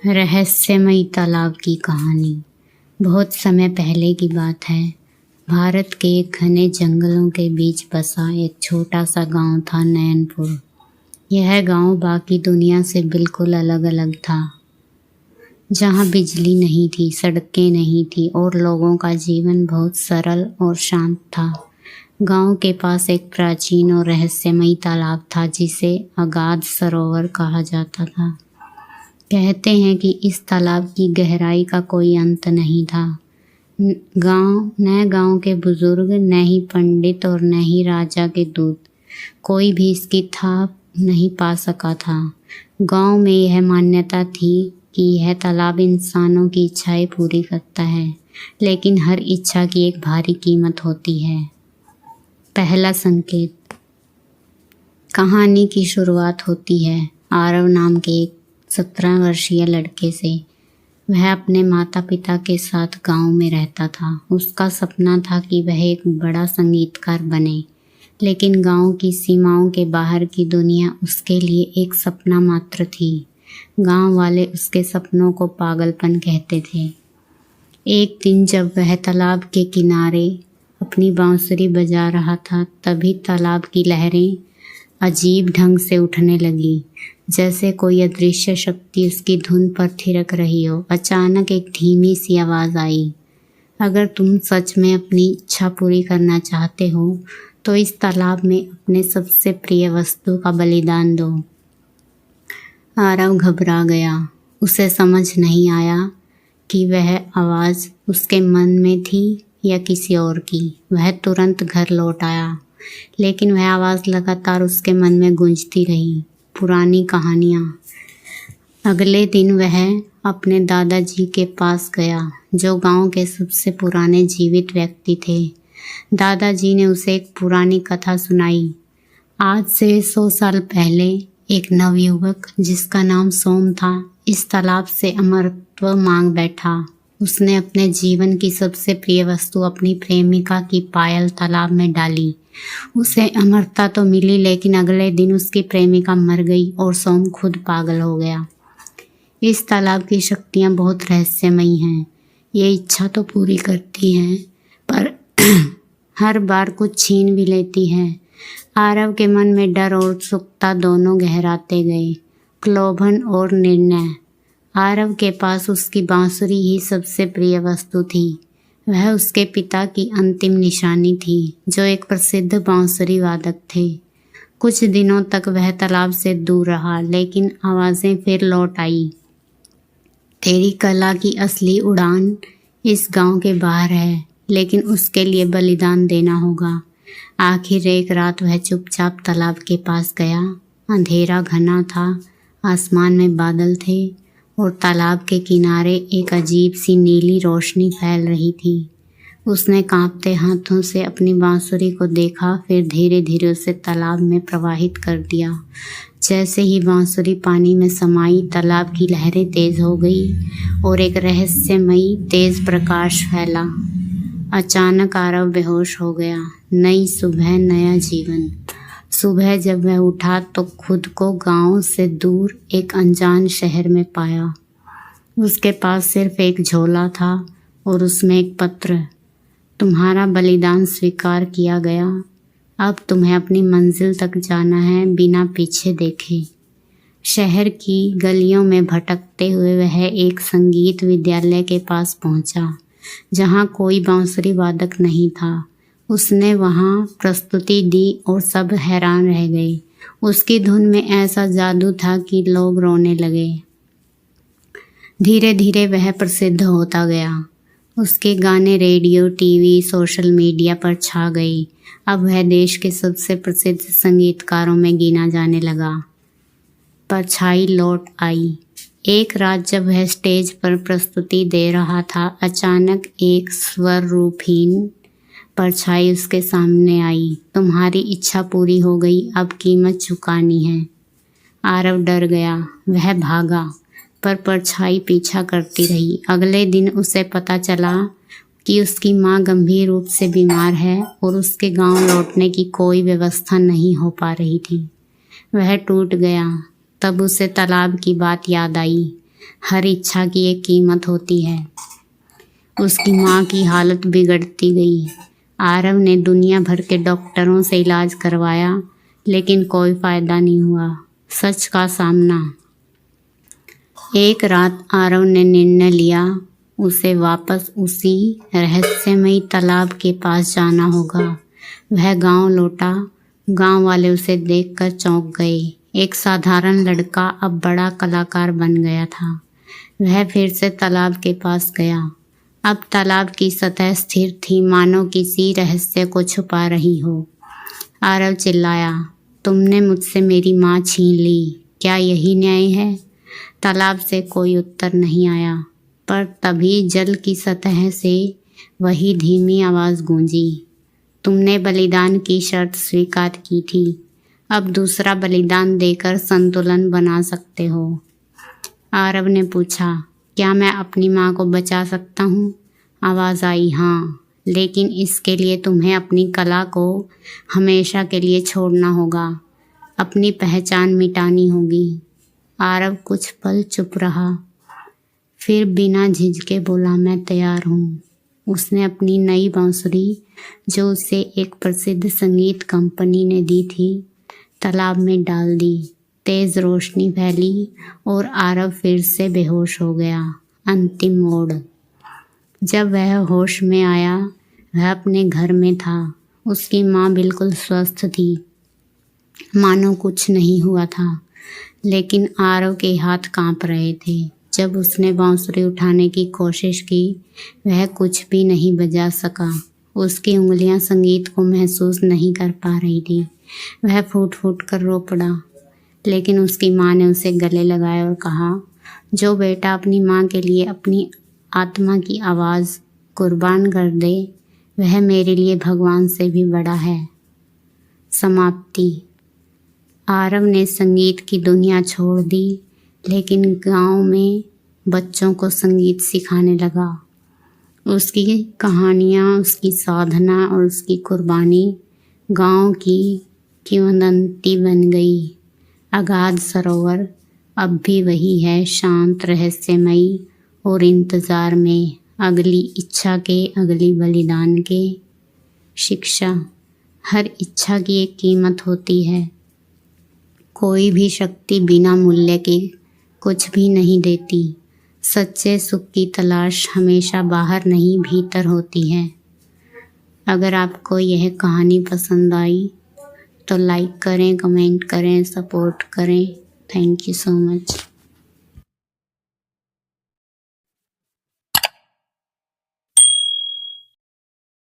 रहस्यमयी तालाब की कहानी। बहुत समय पहले की बात है। भारत के एक घने जंगलों के बीच बसा एक छोटा सा गांव था, नैनपुर। यह गांव बाकी दुनिया से बिल्कुल अलग अलग था। जहां बिजली नहीं थी, सड़कें नहीं थी और लोगों का जीवन बहुत सरल और शांत था। गांव के पास एक प्राचीन और रहस्यमयी तालाब था जिसे अगाध सरोवर कहा जाता था। कहते हैं कि इस तालाब की गहराई का कोई अंत नहीं था। गांव के बुजुर्ग, न ही पंडित और न ही राजा के दूत, कोई भी इसकी थाप नहीं पा सका था। गांव में यह मान्यता थी कि यह तालाब इंसानों की इच्छाएं पूरी करता है, लेकिन हर इच्छा की एक भारी कीमत होती है। पहला संकेत। कहानी की शुरुआत होती है आरव नाम के एक 17 वर्षीय लड़के से। वह अपने माता पिता के साथ गांव में रहता था। उसका सपना था कि वह एक बड़ा संगीतकार बने, लेकिन गांव की सीमाओं के बाहर की दुनिया उसके लिए एक सपना मात्र थी। गांव वाले उसके सपनों को पागलपन कहते थे। एक दिन जब वह तालाब के किनारे अपनी बांसुरी बजा रहा था, तभी तालाब की लहरें अजीब ढंग से उठने लगी, जैसे कोई अदृश्य शक्ति उसकी धुन पर थिरक रही हो। अचानक एक धीमी सी आवाज़ आई, अगर तुम सच में अपनी इच्छा पूरी करना चाहते हो तो इस तालाब में अपने सबसे प्रिय वस्तु का बलिदान दो। आरव घबरा गया। उसे समझ नहीं आया कि वह आवाज़ उसके मन में थी या किसी और की। वह तुरंत घर लौट आया, लेकिन वह आवाज़ लगातार उसके मन में गूंजती रही। पुरानी कहानियाँ। अगले दिन वह अपने दादाजी के पास गया, जो गांव के सबसे पुराने जीवित व्यक्ति थे। दादाजी ने उसे एक पुरानी कथा सुनाई। आज से 100 साल पहले एक नवयुवक जिसका नाम सोम था, इस तालाब से अमरत्व मांग बैठा। उसने अपने जीवन की सबसे प्रिय वस्तु, अपनी प्रेमिका की पायल, तालाब में डाली। उसे अमरता तो मिली, लेकिन अगले दिन उसकी प्रेमिका मर गई और सोम खुद पागल हो गया। इस तालाब की शक्तियाँ बहुत रहस्यमयी हैं। ये इच्छा तो पूरी करती हैं, पर हर बार कुछ छीन भी लेती है। आरव के मन में डर और उत्सुकता दोनों गहराते गए। प्रलोभन और निर्णय। आरव के पास उसकी बांसुरी ही सबसे प्रिय वस्तु थी। वह उसके पिता की अंतिम निशानी थी, जो एक प्रसिद्ध बांसुरी वादक थे। कुछ दिनों तक वह तालाब से दूर रहा, लेकिन आवाज़ें फिर लौट आई। तेरी कला की असली उड़ान इस गांव के बाहर है, लेकिन उसके लिए बलिदान देना होगा। आखिर एक रात वह चुपचाप तालाब के पास गया। अंधेरा घना था, आसमान में बादल थे और तालाब के किनारे एक अजीब सी नीली रोशनी फैल रही थी। उसने कांपते हाथों से अपनी बांसुरी को देखा, फिर धीरे धीरे उसे तालाब में प्रवाहित कर दिया। जैसे ही बांसुरी पानी में समाई, तालाब की लहरें तेज हो गई और एक रहस्यमयी तेज प्रकाश फैला। अचानक आरव बेहोश हो गया। नई सुबह, नया जीवन। सुबह जब वह उठा तो खुद को गांव से दूर एक अनजान शहर में पाया। उसके पास सिर्फ एक झोला था और उसमें एक पत्र। तुम्हारा बलिदान स्वीकार किया गया। अब तुम्हें अपनी मंजिल तक जाना है, बिना पीछे देखे। शहर की गलियों में भटकते हुए वह एक संगीत विद्यालय के पास पहुंचा, जहां कोई बांसुरी वादक नहीं था। उसने वहां प्रस्तुति दी और सब हैरान रह गए। उसकी धुन में ऐसा जादू था कि लोग रोने लगे। धीरे धीरे वह प्रसिद्ध होता गया। उसके गाने रेडियो, टीवी, सोशल मीडिया पर छा गए। अब वह देश के सबसे प्रसिद्ध संगीतकारों में गिना जाने लगा। परछाई लौट आई। एक रात जब वह स्टेज पर प्रस्तुति दे रहा था, अचानक एक स्वर रूपहीन परछाई उसके सामने आई। तुम्हारी इच्छा पूरी हो गई, अब कीमत चुकानी है। आरव डर गया। वह भागा, पर परछाई पीछा करती रही। अगले दिन उसे पता चला कि उसकी माँ गंभीर रूप से बीमार है और उसके गांव लौटने की कोई व्यवस्था नहीं हो पा रही थी। वह टूट गया। तब उसे तालाब की बात याद आई। हर इच्छा की एक कीमत होती है। उसकी माँ की हालत बिगड़ती गई। आरव ने दुनिया भर के डॉक्टरों से इलाज करवाया, लेकिन कोई फायदा नहीं हुआ। सच का सामना। एक रात आरव ने निर्णय लिया, उसे वापस उसी रहस्यमयी तालाब के पास जाना होगा। वह गांव लौटा। गांव वाले उसे देखकर चौंक गए। एक साधारण लड़का अब बड़ा कलाकार बन गया था। वह फिर से तालाब के पास गया। अब तालाब की सतह स्थिर थी, मानो किसी रहस्य को छुपा रही हो। आरव चिल्लाया, तुमने मुझसे मेरी माँ छीन ली, क्या यही न्याय है? तालाब से कोई उत्तर नहीं आया, पर तभी जल की सतह से वही धीमी आवाज़ गूंजी, तुमने बलिदान की शर्त स्वीकार की थी, अब दूसरा बलिदान देकर संतुलन बना सकते हो। आरव ने पूछा, क्या मैं अपनी माँ को बचा सकता हूँ? आवाज़ आई, हाँ, लेकिन इसके लिए तुम्हें अपनी कला को हमेशा के लिए छोड़ना होगा, अपनी पहचान मिटानी होगी। आरव कुछ पल चुप रहा, फिर बिना झिझके बोला, मैं तैयार हूँ। उसने अपनी नई बांसुरी, जो उसे एक प्रसिद्ध संगीत कंपनी ने दी थी, तालाब में डाल दी। तेज रोशनी फैली और आरव फिर से बेहोश हो गया। अंतिम मोड़। जब वह होश में आया, वह अपने घर में था। उसकी माँ बिल्कुल स्वस्थ थी, मानो कुछ नहीं हुआ था, लेकिन आरव के हाथ कांप रहे थे। जब उसने बांसुरी उठाने की कोशिश की, वह कुछ भी नहीं बजा सका। उसकी उंगलियां संगीत को महसूस नहीं कर पा रही थी। वह फूट फूट कर रो पड़ा, लेकिन उसकी माँ ने उसे गले लगाया और कहा, जो बेटा अपनी माँ के लिए अपनी आत्मा की आवाज़ कुर्बान कर दे, वह मेरे लिए भगवान से भी बड़ा है। समाप्ति। आरव ने संगीत की दुनिया छोड़ दी, लेकिन गांव में बच्चों को संगीत सिखाने लगा। उसकी कहानियाँ, उसकी साधना और उसकी कुर्बानी गांव की किंवदंती बन गई। अगाध सरोवर अब भी वही है, शांत, रहस्यमयी और इंतज़ार में अगली इच्छा के, अगली बलिदान के। शिक्षा। हर इच्छा की एक कीमत होती है। कोई भी शक्ति बिना मूल्य के कुछ भी नहीं देती। सच्चे सुख की तलाश हमेशा बाहर नहीं, भीतर होती है। अगर आपको यह कहानी पसंद आई तो लाइक करें, कमेंट करें, सपोर्ट करें। Thank you so much.